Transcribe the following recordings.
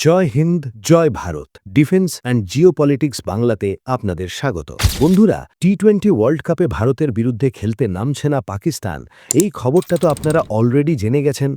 জয় হিন্দ, জয় Bharat. Defence and geopolitics বাংলাতে আপনাদের স্বাগত। বন্ধুরা, টি-20 ওয়ার্ল্ড কাপে ভারতের বিরুদ্ধে খেলতে নামছে না পাকিস্তান, এই খবরটা তো আপনারা অলরেডি জেনে গেছেন।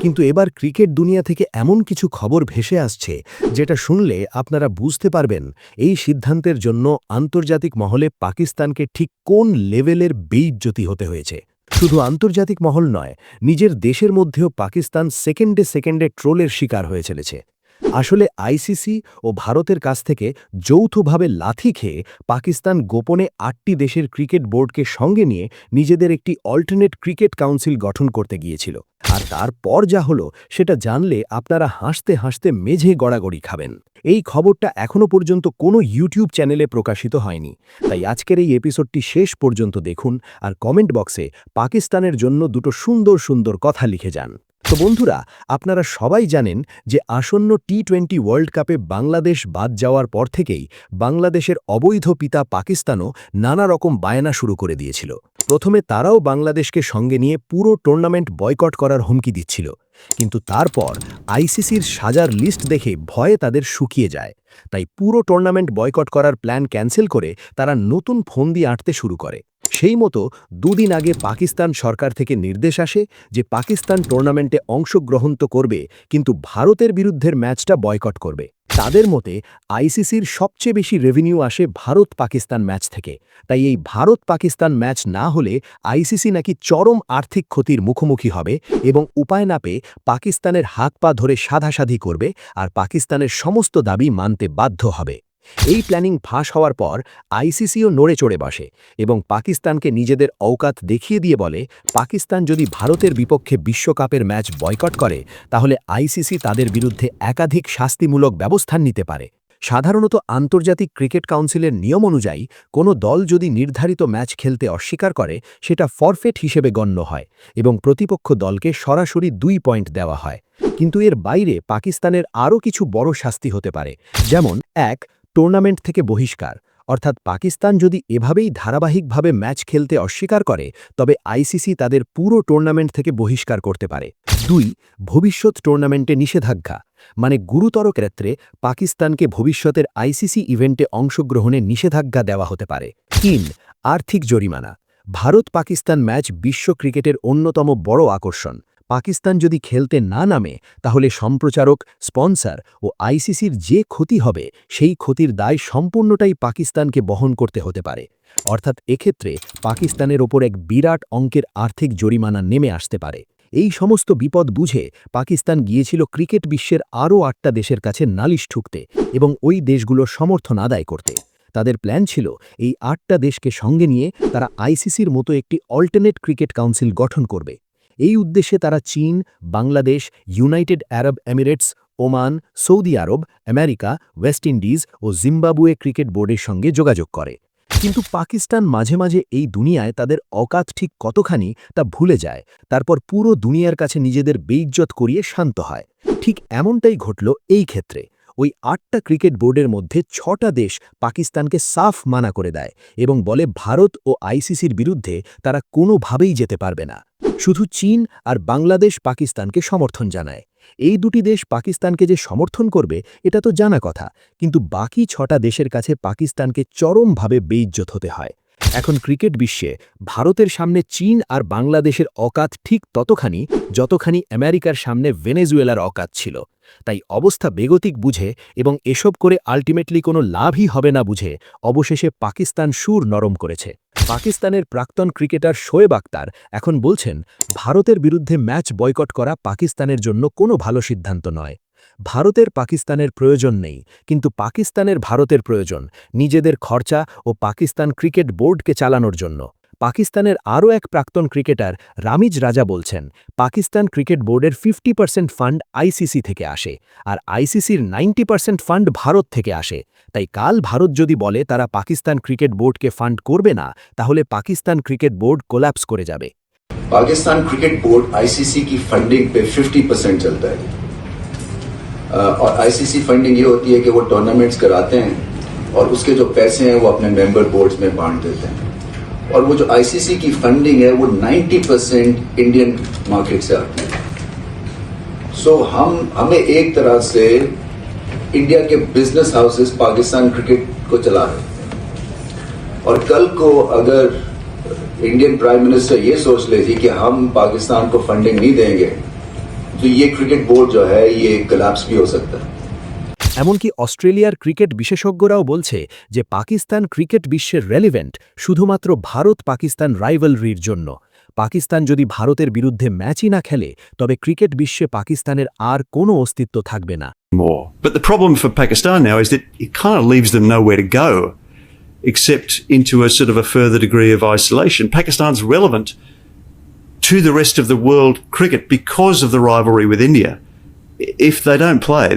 কিন্তু এবার ক্রিকেট দুনিয়া থেকে এমন কিছু খবর ভেসে আসছে যেটা শুনলে আপনারা বুঝতে পারবেন এই সিদ্ধান্তের জন্য আন্তর্জাতিক মহলে পাকিস্তানকে ঠিক কোন লেভেলের বেইজ্জতি হতে হয়েছে। শুধু আন্তর্জাতিক মহল নয়, নিজের দেশের মধ্যেও পাকিস্তান সেকেন্ডে সেকেন্ডে ট্রোলের শিকার হয়ে চলেছে। আসলে আইসিসি ও ভারতের কাছ থেকে যৌথভাবে লাথি খেয়ে পাকিস্তান গোপনে ৮টি দেশের ক্রিকেট বোর্ডকে সঙ্গে নিয়ে নিজেদের একটি অল্টারনেট ক্রিকেট কাউন্সিল গঠন করতে গিয়েছিল। আর তারপর যা হলো সেটা জানলে আপনারা হাসতে হাসতে মেঝে গড়াগড়ি খাবেন। এই খবরটা এখনও পর্যন্ত কোনো ইউটিউব চ্যানেলে প্রকাশিত হয়নি, তাই আজকের এই এপিসোডটি শেষ পর্যন্ত দেখুন আর কমেন্ট বক্সে পাকিস্তানের জন্য দুটো সুন্দর সুন্দর কথা লিখে যান। তো বন্ধুরা, আপনারা সবাই জানেন যে আসন্ন টি-20 ওয়ার্ল্ড কাপে বাংলাদেশ বাদ যাওয়ার পর থেকেই বাংলাদেশের অবৈধ পিতা পাকিস্তানও নানা রকম বায়না শুরু করে দিয়েছিল। প্রথমে তারাও বাংলাদেশকে সঙ্গে নিয়ে পুরো টুর্নামেন্ট বয়কট করার হুমকি দিচ্ছিল, কিন্তু তারপর আইসিসির সাজার লিস্ট দেখে ভয়ে তাদের শুকিয়ে যায়। তাই পুরো টুর্নামেন্ট বয়কট করার প্ল্যান ক্যান্সেল করে তারা নতুন ফন্দি আঁটতে শুরু করে। সেই মতো দুদিন আগে পাকিস্তান সরকার থেকে নির্দেশ আসে যে পাকিস্তান টুর্নামেন্টে অংশগ্রহণ তো করবে, কিন্তু ভারতের বিরুদ্ধের ম্যাচটা বয়কট করবে। তাদের মতে আইসিসির সবচেয়ে বেশি রেভিনিউ আসে ভারত পাকিস্তান ম্যাচ থেকে, তাই এই ভারত পাকিস্তান ম্যাচ না হলে আইসিসি নাকি চরম আর্থিক ক্ষতির মুখোমুখি হবে এবং উপায় না পেয়ে পাকিস্তানের হাত পা ধরে সাধাসাধি করবে আর পাকিস্তানের সমস্ত দাবি মানতে বাধ্য হবে। এই প্ল্যানিং ফাঁস হওয়ার পর আইসিসিও নড়ে চড়ে বসে এবং পাকিস্তানকে নিজেদের অওকাত দেখিয়ে দিয়ে বলে, পাকিস্তান যদি ভারতের বিপক্ষে বিশ্বকাপের ম্যাচ বয়কট করে তাহলে আইসিসি তাদের বিরুদ্ধে একাধিক শাস্তিমূলক ব্যবস্থা নিতে পারে। সাধারণত আন্তর্জাতিক ক্রিকেট কাউন্সিলের নিয়ম অনুযায়ী কোনো দল যদি নির্ধারিত ম্যাচ খেলতে অস্বীকার করে সেটা ফরফেট হিসেবে গণ্য হয় এবং প্রতিপক্ষ দলকে সরাসরি 2 পয়েন্ট দেওয়া হয়। কিন্তু এর বাইরে পাকিস্তানের আরও কিছু বড় শাস্তি হতে পারে, যেমন 1. টুর্নামেন্ট থেকে বহিষ্কার, অর্থাৎ পাকিস্তান যদি এভাবেই ধারাবাহিকভাবে ম্যাচ খেলতে অস্বীকার করে তবে আইসিসি তাদের পুরো টুর্নামেন্ট থেকে বহিষ্কার করতে পারে। 2. ভবিষ্যৎ টুর্নামেন্টে নিষেধাজ্ঞা, মানে গুরুতর ক্ষেত্রে পাকিস্তানকে ভবিষ্যতের আইসিসি ইভেন্টে অংশগ্রহণে নিষেধাজ্ঞা দেওয়া হতে পারে। 3. আর্থিক জরিমানা। ভারত পাকিস্তান ম্যাচ বিশ্ব ক্রিকেটের অন্যতম বড় আকর্ষণ। পাকিস্তান যদি খেলতে না নামে তাহলে সম্প্রচারক, স্পন্সর ও আইসিসির যে ক্ষতি হবে সেই ক্ষতির দায় সম্পূর্ণটাই পাকিস্তানকে বহন করতে হতে পারে। অর্থাৎ এক্ষেত্রে পাকিস্তানের ওপর এক বিরাট অঙ্কের আর্থিক জরিমানা নেমে আসতে পারে। এই সমস্ত বিপদ বুঝে পাকিস্তান গিয়েছিল ক্রিকেট বিশ্বের আরও 8টা দেশের কাছে নালিশ ঠুকতে এবং ওই দেশগুলোর সমর্থন আদায় করতে। তাদের প্ল্যান ছিল এই 8টা দেশকে সঙ্গে নিয়ে তারা আইসিসির মতো একটি অল্টারনেট ক্রিকেট কাউন্সিল গঠন করবে। এই উদ্দেশ্যে তারা চীন, Bangladesh, United Arab Emirates, Oman, সৌদি আরব, আমেরিকা, ওয়েস্ট ইন্ডিজ ও জিম্বাবুয়ে ক্রিকেট বোর্ডের সঙ্গে যোগাযোগ করে। কিন্তু পাকিস্তান মাঝে মাঝে এই দুনিয়ায় তাদের অকাত ঠিক কতখানি তা ভুলে যায়, তারপর পুরো দুনিয়ার কাছে নিজেদের বেইজ্জত করিয়ে শান্ত হয়। ঠিক এমনটাই ঘটল এই ক্ষেত্রে। ওই 8টা ক্রিকেট বোর্ডের মধ্যে 6টা দেশ পাকিস্তানকে সাফ মানা করে দেয় এবং বলে ভারত ও আইসিসির বিরুদ্ধে তারা কোনোভাবেই যেতে পারবে না। শুধু চীন আর বাংলাদেশ পাকিস্তানকে সমর্থন জানায়। এই দুটি দেশ পাকিস্তানকে যে সমর্থন করবে এটা তো জানা কথা, কিন্তু বাকি 6টা দেশের কাছে পাকিস্তানকে চরমভাবে বেইজ্জত হতে হয়। এখন ক্রিকেট বিশ্বে ভারতের সামনে চীন আর বাংলাদেশের অকাত ঠিক ততখানি যতখানি আমেরিকার সামনে ভেনেজুয়েলার অকাত ছিল। তাই অবস্থা বেগতিক বুঝে এবং এসব করে আলটিমেটলি কোনো লাভই হবে না বুঝে অবশেষে পাকিস্তান সুর নরম করেছে। পাকিস্তানের প্রাক্তন ক্রিকেটার শোয়েব আখতার এখন বলছেন, ভারতের বিরুদ্ধে ম্যাচ বয়কট করা পাকিস্তানের জন্য কোনো ভালো সিদ্ধান্ত নয়। ভারতের পাকিস্তানের প্রয়োজন নেই, কিন্তু পাকিস্তানের ভারতের প্রয়োজন নিজেদের খরচা ও পাকিস্তান ক্রিকেট বোর্ডকে চালানোর জন্য। পাকিস্তানের আরও এক প্রাক্তন ক্রিকেটার রামিজ রাজা বলছেন, পাকিস্তান ক্রিকেট বোর্ডের 50% ফান্ড আইসিসি থেকে আসে আর আইসিসির 90% ফান্ড ভারত থেকে আসে। তাই কাল ভারত যদি বলে তারা পাকিস্তান ক্রিকেট বোর্ডকে ফান্ড করবে না তাহলে পাকিস্তান ক্রিকেট বোর্ড কোল্যাপস করে যাবে। पाकिस्तान क्रिकेट बोर्ड आईसीसी की फंडिंग पे 50% चलता है और आईसीसी फंडिंग ये होती है कि वो टूर्नामेंट्स कराते हैं और उसके जो पैसे हैं वो अपने मेंबर बोर्ड्स में बांट देते हैं और वो जो आईसीसी की फंडिंग है वो 90% इंडियन मार्केट से आती है। सो हमें एक तरह से इंडिया के बिजनेस हाउसेस पाकिस्तान क्रिकेट को चला रहे हैं। और कल को अगर इंडियन प्राइम मिनिस्टर ये सोच ले जी कि हम पाकिस्तान को फंडिंग नहीं देंगे, तो ये क्रिकेट बोर्ड जो है ये कोलैप्स भी हो सकता है। এমনকি অস্ট্রেলিয়ার ক্রিকেট বিশেষজ্ঞরাও বলছে যে পাকিস্তান ক্রিকেট বিশ্বের রেলিভেন্ট শুধুমাত্র ভারত পাকিস্তান রাইভালরির জন্য। পাকিস্তান যদি ভারতের বিরুদ্ধে ম্যাচই না খেলে তবে ক্রিকেট বিশ্বে পাকিস্তানের আর কোনো অস্তিত্ব থাকবে না। More. But the problem for Pakistan now is that it kind of leaves them nowhere to go except into a sort of a further degree of isolation. Pakistan's relevant to the rest of the world cricket because of the rivalry with India. If they don't play,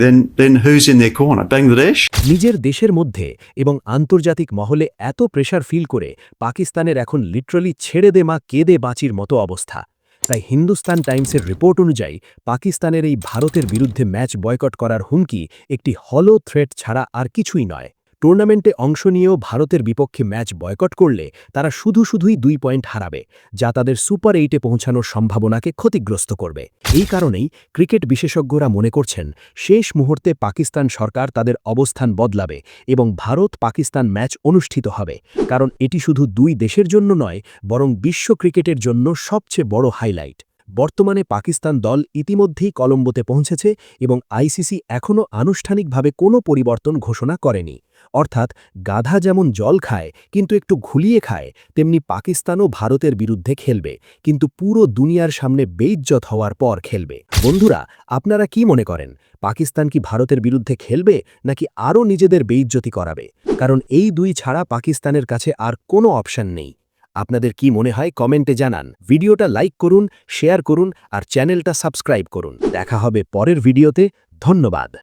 then who's in their corner? Bangladesh? নিজের দেশের মধ্যে এবং আন্তর্জাতিক মহলে এত pressure feel করে পাকিস্তানের এখন লিটারালি ছেড়ে দে মা কেঁদে বাঁচির মতো অবস্থা। তাই হিন্দুস্তান টাইমসের রিপোর্ট অনুযায়ী পাকিস্তানের এই ভারতের বিরুদ্ধে ম্যাচ বয়কট করার হুমকি একটি হলো থ্রেট ছাড়া আর কিছুই নয়। টুর্নামেন্টে অংশ নিয়েও ভারতের বিপক্ষে ম্যাচ বয়কট করলে তারা শুধুই 2 পয়েন্ট হারাবে, যা তাদের সুপার 8-এ পৌঁছানোর সম্ভাবনাকে ক্ষতিগ্রস্ত করবে। এই কারণেই ক্রিকেট বিশেষজ্ঞরা মনে করছেন শেষ মুহূর্তে পাকিস্তান সরকার তাদের অবস্থান বদলাবে এবং ভারত পাকিস্তান ম্যাচ অনুষ্ঠিত হবে, কারণ এটি শুধু 2 দেশের জন্য নয় বরং বিশ্ব ক্রিকেটের জন্য সবচেয়ে বড় হাইলাইট। বর্তমানে পাকিস্তান দল ইতিমধ্যেই কলম্বোতে পৌঁছেছে এবং আইসিসি এখনও আনুষ্ঠানিকভাবে কোনো পরিবর্তন ঘোষণা করেনি। অর্থাৎ গাধা যেমন জল খায় কিন্তু একটু ঘুলিয়ে খায়, তেমনি পাকিস্তানও ভারতের বিরুদ্ধে খেলবে, কিন্তু পুরো দুনিয়ার সামনে বেইজ্জত হওয়ার পর খেলবে। বন্ধুরা, আপনারা কি মনে করেন, পাকিস্তান কি ভারতের বিরুদ্ধে খেলবে নাকি আরও নিজেদের বেইজ্জতি করাবে? কারণ এই 2 ছাড়া পাকিস্তানের কাছে আর কোনো অপশন নেই। আপনাদের কি মনে হয় কমেন্টে জানান। ভিডিওটা লাইক করুন, শেয়ার করুন আর চ্যানেলটা সাবস্ক্রাইব করুন। দেখা হবে পরের ভিডিওতে। ধন্যবাদ।